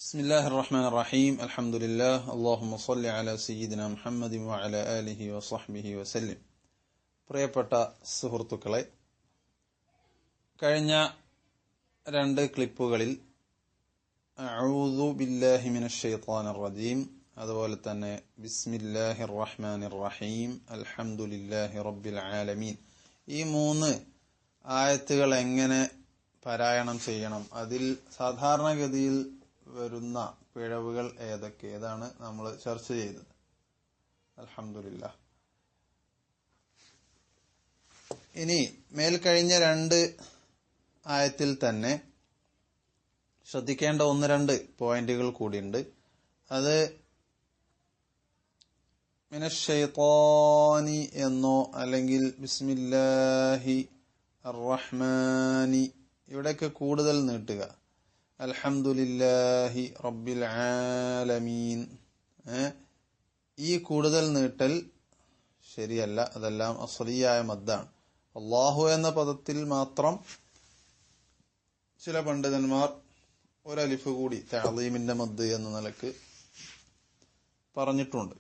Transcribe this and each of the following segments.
ബിസ്മില്ലാഹിർ റഹ്മാനിർ റഹീം അൽഹംദുലില്ലാഹ് അല്ലാഹുമ്മ സ്വല്ലി അലാ സയ്യിദിനാ മുഹമ്മദിൻ വഅലാ ആലിഹി വസഹ്ബിഹി വസല്ലം. പ്രിയപ്പെട്ട സുഹൃത്തുക്കളെ, കഴിഞ്ഞ രണ്ട് ക്ലിപ്പുകളിൽ അഊദു ബില്ലാഹി മിനശ് ശൈത്വാനിർ റജീം, അതുപോലെ തന്നെ ബിസ്മില്ലാഹിർ റഹ്മാനിർ റഹീം അൽഹംദുലില്ലാഹി റബ്ബിൽ ആലമീൻ, ഈ മൂന്ന് ആയത്തുകൾ എങ്ങനെ പാരായണം ചെയ്യണം, അതിൽ സാധാരണഗതിയിൽ വരുന്ന പിഴവുകൾ ഏതാണ് നമ്മൾ ചർച്ച ചെയ്തത്. അൽഹംദുലില്ലാഹ്. ഇനി മേൽക്കഴിഞ്ഞ രണ്ട് ആയത്തിൽ തന്നെ ശ്രദ്ധിക്കേണ്ട ഒന്ന് രണ്ട് പോയിന്റുകൾ കൂടിയുണ്ട്. അത് മിനശ് ശൈത്വാനി എന്നോ അല്ലെങ്കിൽ ബിസ്മില്ലാഹി അർറഹ്മാനി, ഇവിടെയൊക്കെ കൂടുതൽ നീട്ടുക. അൽഹംദുലില്ലാഹി റബ്ബിൽ ആലമീൻ, ഈ കൂടുതൽ നീട്ടൽ ശരിയല്ല. അതെല്ലാം അസ്ലിയായ മദ്ദാണ്. അല്ലാഹു എന്ന പദത്തിൽ മാത്രം ചില പണ്ഡിതന്മാർ ഒരലിഫ് കൂടി തഅദീമിന്റെ മദ് എന്ന നിലക്ക് പറഞ്ഞിട്ടുണ്ട്.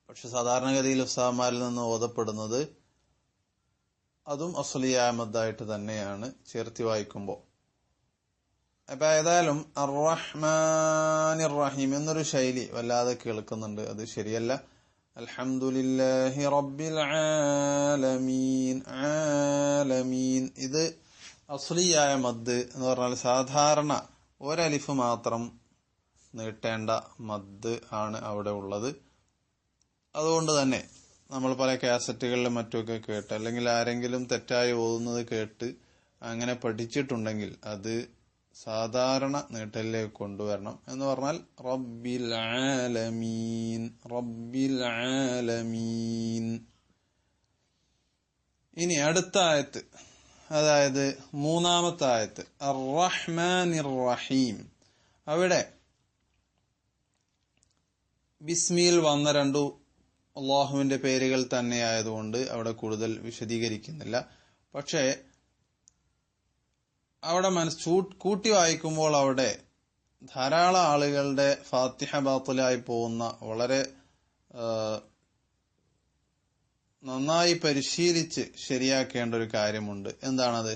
പക്ഷെ സാധാരണഗതിയിൽ ഉസ്താദുമാരിൽ നിന്ന് ഓതപ്പെടുന്നത് അതും അസ്ലിയായ മദ്ദായിട്ട് തന്നെയാണ് ചേർത്തി വായിക്കുമ്പോൾ. അപ്പൊ ഏതായാലും അർറഹ്മാനിർ റഹീം എന്നൊരു ശൈലി വല്ലാതെ കേൾക്കുന്നുണ്ട്, അത് ശരിയല്ല. അൽഹംദുലില്ലാഹി റബ്ബിൽ ആലമീൻ, ആലമീൻ, ഇത് അസ്ലിയായ മദ് എന്ന് പറഞ്ഞാൽ സാധാരണ ഒരലിഫ് മാത്രം നീട്ടേണ്ട മദ് ആണ് അവിടെ ഉള്ളത്. അതുകൊണ്ട് തന്നെ നമ്മൾ പല കാസറ്റുകളിലും മറ്റുമൊക്കെ കേട്ട് അല്ലെങ്കിൽ ആരെങ്കിലും തെറ്റായി ഓതുന്നത് കേട്ട് അങ്ങനെ പഠിച്ചിട്ടുണ്ടെങ്കിൽ അത് സാധാരണ നീട്ടലിലേക്ക് കൊണ്ടുവരണം. എന്ന് പറഞ്ഞാൽ റബ്ബിൽ ആലമീൻ, റബ്ബിൽ ആലമീൻ. ഇനി അടുത്ത ആയത്ത്, അതായത് മൂന്നാമത്തെ ആയത്ത് അർറഹ്മാനിർ റഹീം, അവിടെ ബിസ്മിയിൽ വന്ന രണ്ടു അള്ളാഹുവിന്റെ പേരുകൾ തന്നെയായതുകൊണ്ട് അവിടെ കൂടുതൽ വിശദീകരിക്കുന്നില്ല. പക്ഷേ അവിടെ കൂട്ടി വായിക്കുമ്പോൾ അവിടെ ധാരാളം ആളുകളുടെ ഫാത്തിഹ ബാത്തിലായി പോകുന്ന വളരെ നന്നായി പരിശീലിച്ച് ശരിയാക്കേണ്ട ഒരു കാര്യമുണ്ട്. എന്താണത്?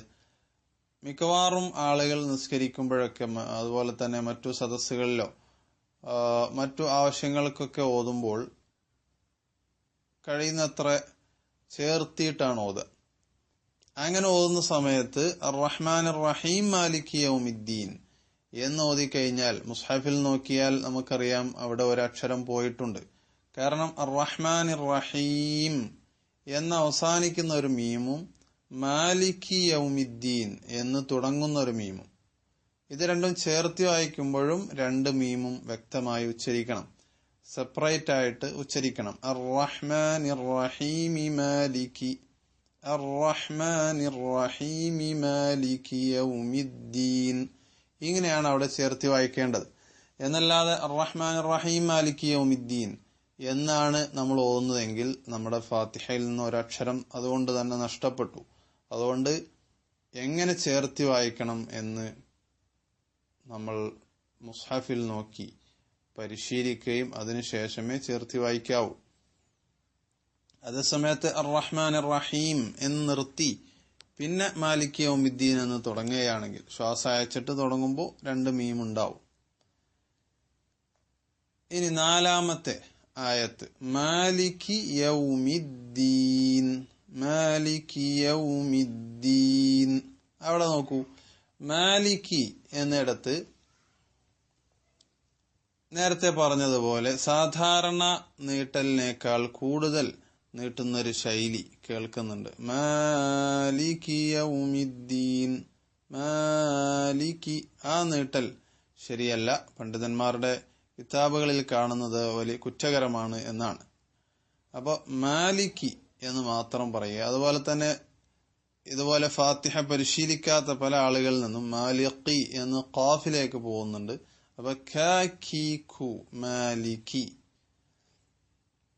മിക്കവാറും ആളുകൾ നിസ്കരിക്കുമ്പോഴൊക്കെ, അതുപോലെ തന്നെ മറ്റു സദസ്സുകളിലോ മറ്റു ആവശ്യങ്ങൾക്കൊക്കെ ഓതുമ്പോൾ കഴിയുന്നത്ര ചേർത്തിയിട്ടാണ് ഓതുക. അങ്ങനെ ഓതുന്ന സമയത്ത് അർറഹ്മാനിർ റഹീം മാലികി യൗമിദ്ദീൻ എന്ന് ഓതിക്കഴിഞ്ഞാൽ മുസ്ഹഫിൽ നോക്കിയാൽ നമുക്കറിയാം അവിടെ ഒരക്ഷരം പോയിട്ടുണ്ട്. കാരണം അർറഹ്മാനിർ റഹീം എന്ന് അവസാനിക്കുന്ന ഒരു മീമും മാലികി യൗമിദ്ദീൻ എന്ന് തുടങ്ങുന്ന ഒരു മീമും, ഇത് രണ്ടും ചേർത്തി വായിക്കുമ്പോഴും രണ്ട് മീമും വ്യക്തമായി ഉച്ചരിക്കണം, സെപ്പറേറ്റ് ആയിട്ട് ഉച്ചരിക്കണം. അർറഹ്മാനിർ റഹീമി മാലികി, അർറഹ്മാനിർ റഹീമി മാലികി യൗമിദ്ദീൻ, ഇങ്ങനെയാണ് അവിടെ ചേർത്തി വായിക്കേണ്ടത്. എന്നല്ലാതെ അർറഹ്മാനിർ റഹീം മാലികി യൗമിദ്ദീൻ എന്നാണ് നമ്മൾ ഓതുന്നതെങ്കിൽ നമ്മുടെ ഫാത്തിഹയിൽ നിന്ന് ഒരക്ഷരം അതുകൊണ്ട് തന്നെ നഷ്ടപ്പെട്ടു. അതുകൊണ്ട് എങ്ങനെ ചേർത്തി വായിക്കണം എന്ന് നമ്മൾ മുസ്ഹഫിൽ നോക്കി പരിശീലിക്കുകയും അതിനുശേഷമേ ചേർത്തി വായിക്കാവൂ. അതേസമയത്ത് അർറഹ്മാനിർ റഹീം എന്ന് നിർത്തി പിന്നെ മാലിക് യൗമിദ്ദീൻ എന്ന് തുടങ്ങുകയാണെങ്കിൽ ശ്വാസം അയച്ചിട്ട് തുടങ്ങുമ്പോൾ രണ്ട് മീം ഉണ്ടാവും. ഇനി നാലാമത്തെ ആയത്ത് മാലികി യൗമിദ്ദീൻ, മാലികി യൗമിദ്ദീൻ, അവിടെ നോക്കൂ. മാലികി എന്നിടത്ത് നേരത്തെ പറഞ്ഞതുപോലെ സാധാരണ നീട്ടലിനേക്കാൾ കൂടുതൽ നീട്ടുന്നൊരു ശൈലി കേൾക്കുന്നുണ്ട്. മാലികി യൗമിദ്ദീൻ, മാലികി, ആ നീട്ടൽ ശരിയല്ല. പണ്ഡിതന്മാരുടെ കിതാബുകളിൽ കാണുന്നത് വലിയ കുറ്റകരമാണ് എന്നാണ്. അപ്പൊ മാലികി എന്ന് മാത്രം പറയുക. അതുപോലെ തന്നെ ഇതുപോലെ ഫാത്തിഹ പരിശീലിക്കാത്ത പല ആളുകളിൽ നിന്നും മാലിഖി എന്ന് ഖാഫിലേക്ക് പോകുന്നുണ്ട്. അപ്പൊ ഖു മാലികി.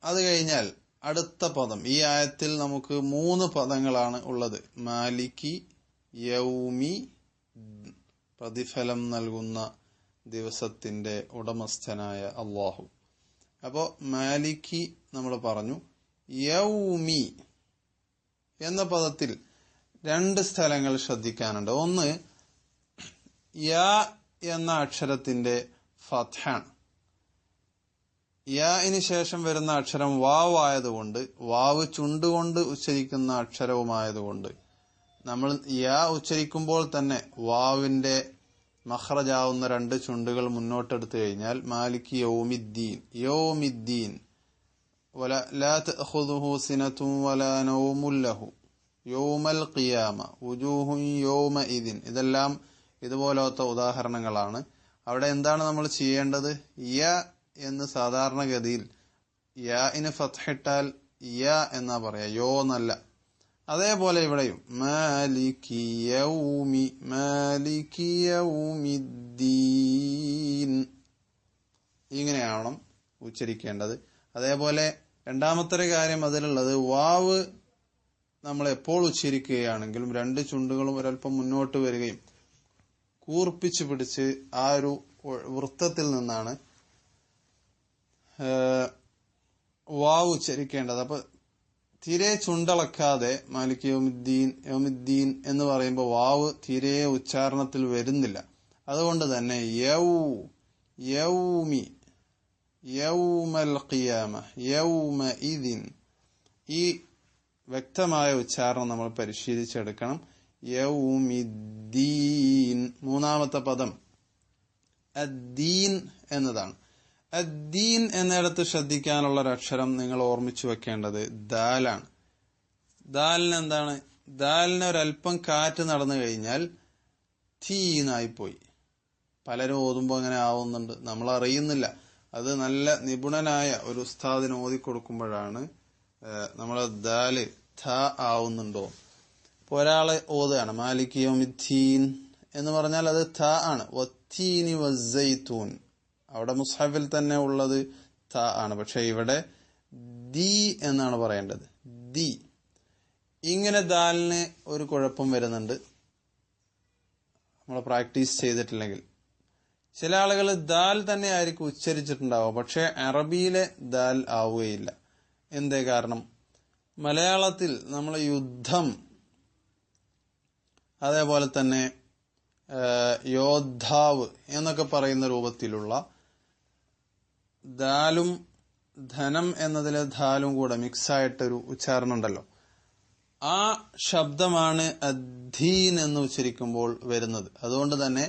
അത് കഴിഞ്ഞാൽ അടുത്ത പദം, ഈ ആയത്തിൽ നമുക്ക് മൂന്ന് പദങ്ങളാണ് ഉള്ളത്. മാലികി, യൗമി, പ്രതിഫലം നൽകുന്ന ദിവസത്തിന്റെ ഉടമസ്ഥനായ അല്ലാഹു. അപ്പോ മാലിക്കി നമ്മൾ പറഞ്ഞു. യൗമി എന്ന പദത്തിൽ രണ്ട് സ്ഥലങ്ങൾ ശ്രദ്ധിക്കാനുണ്ട്. ഒന്ന്, യാ എന്ന അക്ഷരത്തിന്റെ ഫത്ഹാണ്. യാഇന് ശേഷം വരുന്ന അക്ഷരം വാവ് ആയതുകൊണ്ട്, വാവ് ചുണ്ടുകൊണ്ട് ഉച്ചരിക്കുന്ന അക്ഷരവുമായതുകൊണ്ട് നമ്മൾ യാ ഉച്ചരിക്കുമ്പോൾ തന്നെ വാവിന്റെ മഖ്റജാവുന്ന രണ്ട് ചുണ്ടുകൾ മുന്നോട്ടെടുത്തു കഴിഞ്ഞാൽ മാലികി യൗമിദ്ദീൻ, യൗമിദ്ദീൻ, ലാ തഅഖുദുഹു സിനതുൻ വലാ നൗമുൻ ലഹു, യൗമൽ ഖിയാമ, വുജൂഹുൻ യൗമഇദിൻ. ഇതെല്ലാം ഇതുപോലത്തെ ഉദാഹരണങ്ങളാണ്. അവിടെ എന്താണ് നമ്മൾ ചെയ്യേണ്ടത്? യ എന്ന് സാധാരണഗതിയിൽ യാഇന് ഫത്ഹിട്ടാൽ യ എന്നാ പറയാ, യോ എന്നല്ല. അതേപോലെ ഇവിടെയും മാലികി യൗമി, മാലികി യൗമിദ്ദീൻ ഇങ്ങനെയാണ് ഉച്ചരിക്കേണ്ടത്. അതേപോലെ രണ്ടാമത്തെ ഒരു കാര്യം അതിലുള്ളത്, വാവ് നമ്മൾ എപ്പോൾ ഉച്ചരിക്കുകയാണെങ്കിലും രണ്ട് ചുണ്ടുകളും ഒരൽപ്പം മുന്നോട്ട് വരികയും കൂർപ്പിച്ചു പിടിച്ച് ആ ഒരു വൃത്തത്തിൽ നിന്നാണ് വാവ് ഉച്ചരിക്കേണ്ടത്. അപ്പൊ തീരെ ചുണ്ടളക്കാതെ മാലിക് യൗമിദ്ദീൻ, യൗമിദ്ദീൻ എന്ന് പറയുമ്പോൾ വാവ് തീരെ ഉച്ചാരണത്തിൽ വരുന്നില്ല. അതുകൊണ്ട് തന്നെ യൗമി, യൗമൽ ഖിയാമ, യൗമഇദിൻ, ഈ വ്യക്തമായ ഉച്ചാരണം നമ്മൾ പരിശീലിച്ചെടുക്കണം. യൗമിദ്ദീൻ. മൂന്നാമത്തെ പദം അദ്ദീൻ എന്നതാണ്. അദ്ദീൻ എന്നിടത്ത് ശ്രദ്ധിക്കാനുള്ള ഒരു അക്ഷരം നിങ്ങൾ ഓർമ്മിച്ചു വെക്കേണ്ടത് ദാലാണ്. ദാലിന് എന്താണ്? ദാലിന് ഒരല്പം കാറ്റ് നടന്നു കഴിഞ്ഞാൽ തീനായിപ്പോയി. പലരും ഓതുമ്പോൾ അങ്ങനെ ആവുന്നുണ്ട്, നമ്മൾ അറിയുന്നില്ല. അത് നല്ല നിപുണനായ ഒരു ഉസ്താദിന് ഓതിക്കൊടുക്കുമ്പോഴാണ് നമ്മൾ ദാല് ഥ ആവുന്നുണ്ടോ. ഇപ്പൊ ഒരാള് ഓതുകയാണ് മാലിക് യൗമിദ്ദീൻ എന്ന് പറഞ്ഞാൽ അത് ഥ ആണ്. വത്തീനി വസ്സൈത്തൂൻ, അവിടെ മുസ്ഹഫിൽ തന്നെ ഉള്ളത് ത ആണ്. പക്ഷെ ഇവിടെ ദി എന്നാണ് പറയേണ്ടത്, ദി. ഇങ്ങനെ ദാലിന് ഒരു കുഴപ്പം വരുന്നുണ്ട് നമ്മൾ പ്രാക്ടീസ് ചെയ്തിട്ടില്ലെങ്കിൽ. ചില ആളുകൾ ദാൽ തന്നെ ആയിരിക്കും ഉച്ചരിച്ചിട്ടുണ്ടാവുക, പക്ഷെ അറബിയിലെ ദാൽ ആവുകയില്ല. എന്തേ കാരണം? മലയാളത്തിൽ നമ്മൾ യുദ്ധം, അതേപോലെ തന്നെ യോദ്ധാവ് എന്നൊക്കെ പറയുന്ന രൂപത്തിലുള്ള ദാലും ധനം എന്നതിലെ ധാലും കൂടെ മിക്സ് ആയിട്ടൊരു ഉച്ചാരണം ഉണ്ടല്ലോ, ആ ശബ്ദമാണ് അദ്ദീൻ എന്ന് ഉച്ചരിക്കുമ്പോൾ വരുന്നത്. അതുകൊണ്ട് തന്നെ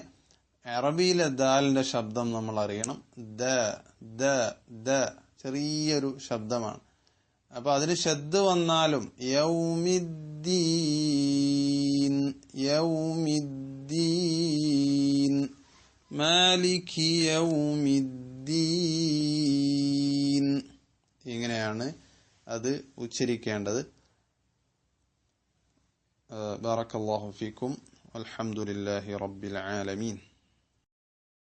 അറബിയിലെ ദാലിന്റെ ശബ്ദം നമ്മൾ അറിയണം. ദ ദ ദ ചെറിയൊരു ശബ്ദമാണ്. അപ്പൊ അതിന് ശബ്ദ വന്നാലും യൗമിദ്ദീൻ, യൗമിദ്ദീൻ, മാലികി യൗമിദ്ദീൻ, ഇങ്ങനെയാണ് അത് ഉച്ചരിക്കേണ്ടത്. ബാറക്കല്ലാഹു ഫീക്കും. അൽഹംദുലില്ലാഹി റബ്ബിൽ ആലമീൻ.